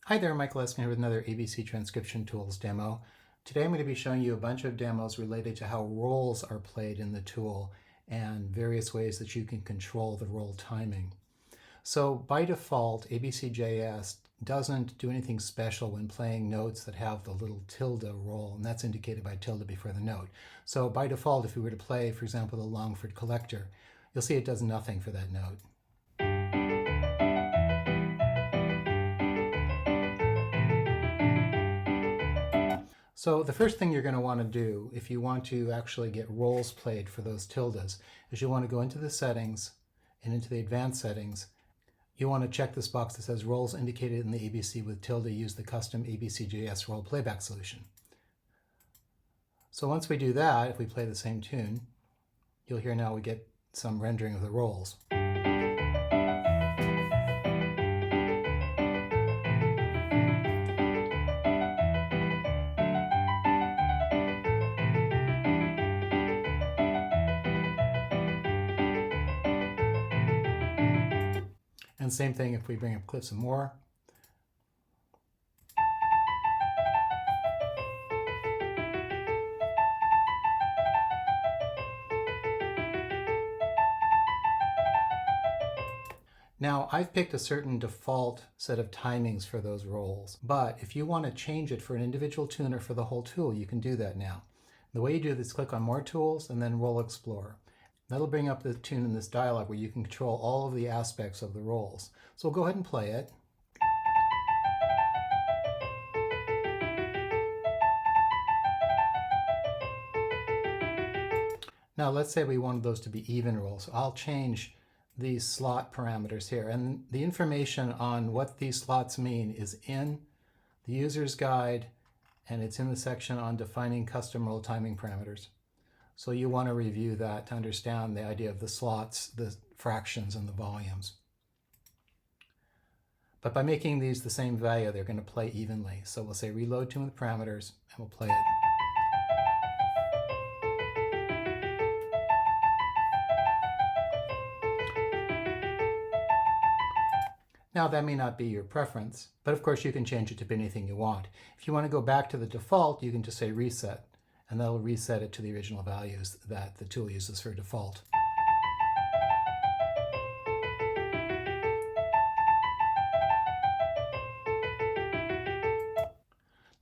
Hi there, Michael Eskin here with another ABC Transcription Tools demo. Today I'm going to be showing you a bunch of demos related to how roles are played in the tool and various ways that you can control the roll timing. So by default, ABC.js doesn't do anything special when playing notes that have the little tilde roll, and that's indicated by tilde before the note. So by default, if we were to play, for example, the Longford Collector, you'll see it does nothing for that note. So the first thing you're going to want to do if you want to actually get rolls played for those tildes is you want to go into the settings and into the advanced settings. You want to check this box that says rolls indicated in the ABC with tilde, use the custom ABC.js roll playback solution. So once we do that, if we play the same tune, you'll hear now we get some rendering of the rolls. And same thing if we bring up clips some more. Now, I've picked a certain default set of timings for those rolls, but if you want to change it for an individual tune or for the whole tool, you can do that now. The way you do this is click on More Tools and then Roll Explorer. That'll bring up the tune in this dialog where you can control all of the aspects of the rolls. So we'll go ahead and play it. Now let's say we wanted those to be even rolls. So I'll change these slot parameters here. And the information on what these slots mean is in the user's guide, and it's in the section on defining custom roll timing parameters. So you want to review that to understand the idea of the slots, the fractions, and the volumes. But by making these the same value, they're going to play evenly. So we'll say reload tune with parameters, and we'll play it. Now that may not be your preference, but of course you can change it to be anything you want. If you want to go back to the default, you can just say reset, and that'll reset it to the original values that the tool uses for default.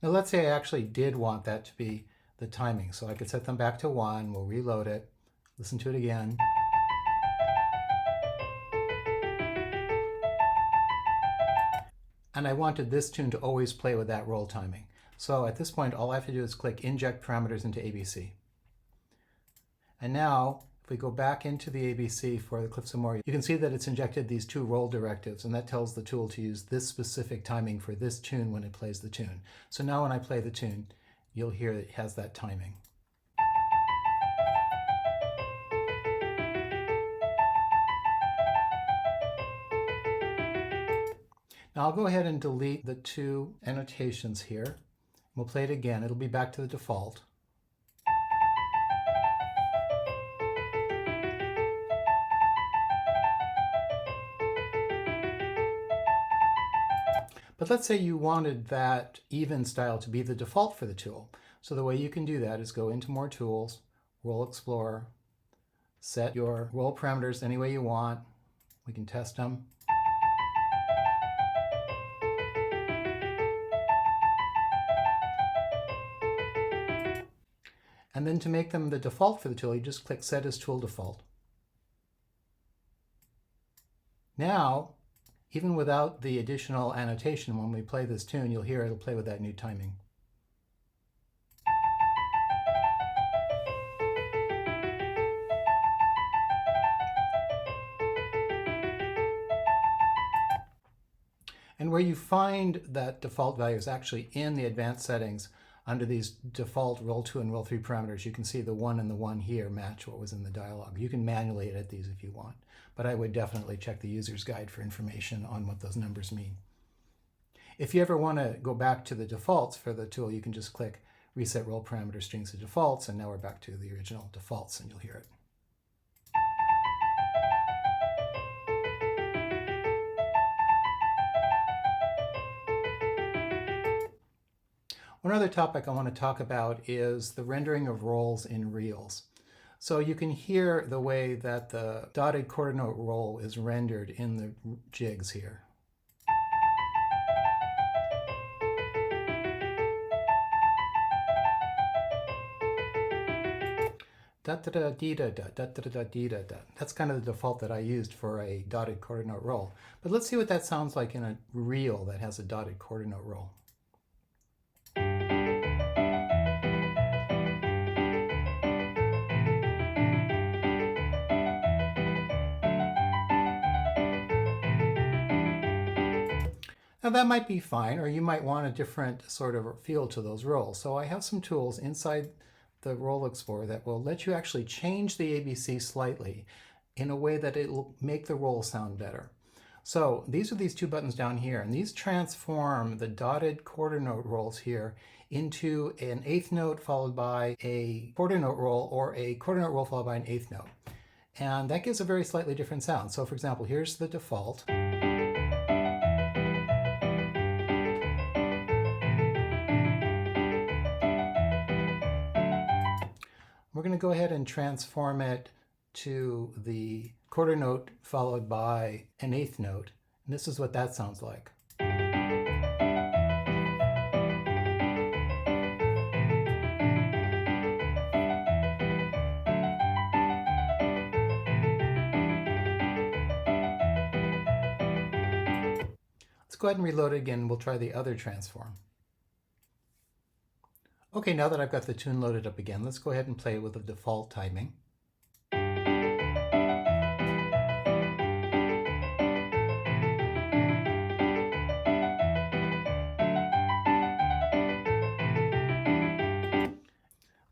Now let's say I actually did want that to be the timing, so I could set them back to 1, we'll reload it, listen to it again. And I wanted this tune to always play with that roll timing. So at this point, all I have to do is click Inject Parameters into ABC. And now, if we go back into the ABC for the clip some more, you can see that it's injected these 2 roll directives, and that tells the tool to use this specific timing for this tune when it plays the tune. So now when I play the tune, you'll hear it has that timing. Now I'll go ahead and delete the 2 annotations here. We'll play it again. It'll be back to the default. But let's say you wanted that even style to be the default for the tool. So the way you can do that is go into More Tools, Roll Explorer, set your roll parameters any way you want. We can test them. And then to make them the default for the tool, you just click Set as Tool Default. Now, even without the additional annotation, when we play this tune, you'll hear it'll play with that new timing. And where you find that default value is actually in the advanced settings under these default roll 2 and roll 3 parameters. You can see the 1 and the 1 here match what was in the dialog. You can manually edit these if you want, but I would definitely check the user's guide for information on what those numbers mean. If you ever want to go back to the defaults for the tool, you can just click Reset Roll Parameter Strings to Defaults, and now we're back to the original defaults, and you'll hear it. One other topic I want to talk about is the rendering of rolls in reels. So you can hear the way that the dotted quarter note roll is rendered in the jigs here. Da da da dee da da da da da dee da da. That's kind of the default that I used for a dotted quarter note roll. But let's see what that sounds like in a reel that has a dotted quarter note roll. Now that might be fine, or you might want a different sort of feel to those rolls. So I have some tools inside the Roll Explorer that will let you actually change the ABC slightly in a way that it will make the roll sound better. So these are these two buttons down here, and these transform the dotted quarter note rolls here into an eighth note followed by a quarter note roll, or a quarter note roll followed by an eighth note. And that gives a very slightly different sound. So for example, here's the default. We're going to go ahead and transform it to the quarter note followed by an eighth note. And this is what that sounds like. Let's go ahead and reload it again. We'll try the other transform. Okay, now that I've got the tune loaded up again, let's go ahead and play it with the default timing.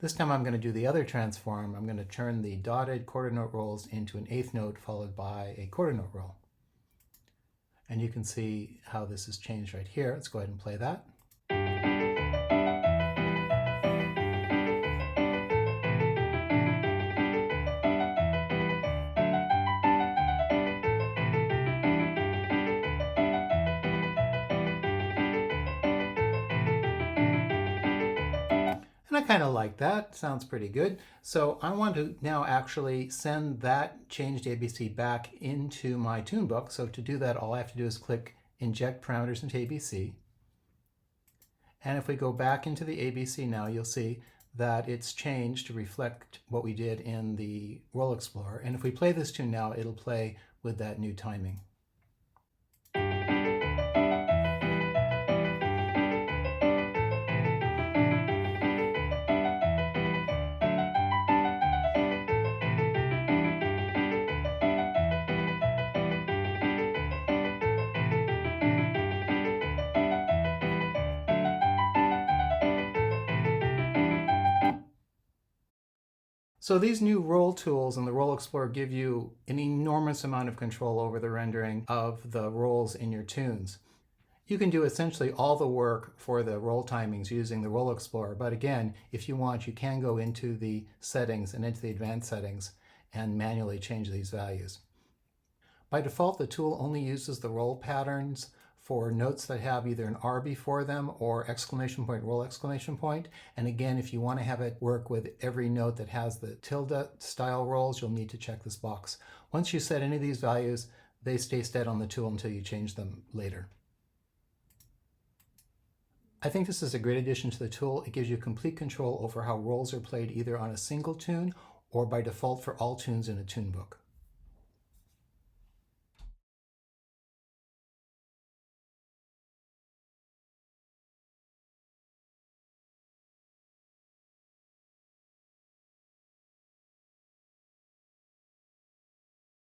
This time I'm going to do the other transform. I'm going to turn the dotted quarter note rolls into an eighth note followed by a quarter note roll. And you can see how this has changed right here. Let's go ahead and play that. And I kind of like that. Sounds pretty good. So I want to now actually send that changed ABC back into my tune book. So to do that, all I have to do is click Inject Parameters into ABC. And if we go back into the ABC now, you'll see that it's changed to reflect what we did in the Roll Explorer. And if we play this tune now, it'll play with that new timing. So these new roll tools in the Roll Explorer give you an enormous amount of control over the rendering of the rolls in your tunes. You can do essentially all the work for the roll timings using the Roll Explorer, but again, if you want, you can go into the settings and into the advanced settings and manually change these values. By default, the tool only uses the roll patterns for notes that have either an R before them or exclamation point, roll exclamation point. And again, if you want to have it work with every note that has the tilde style rolls, you'll need to check this box. Once you set any of these values, they stay stead on the tool until you change them later. I think this is a great addition to the tool. It gives you complete control over how rolls are played either on a single tune or by default for all tunes in a tune book.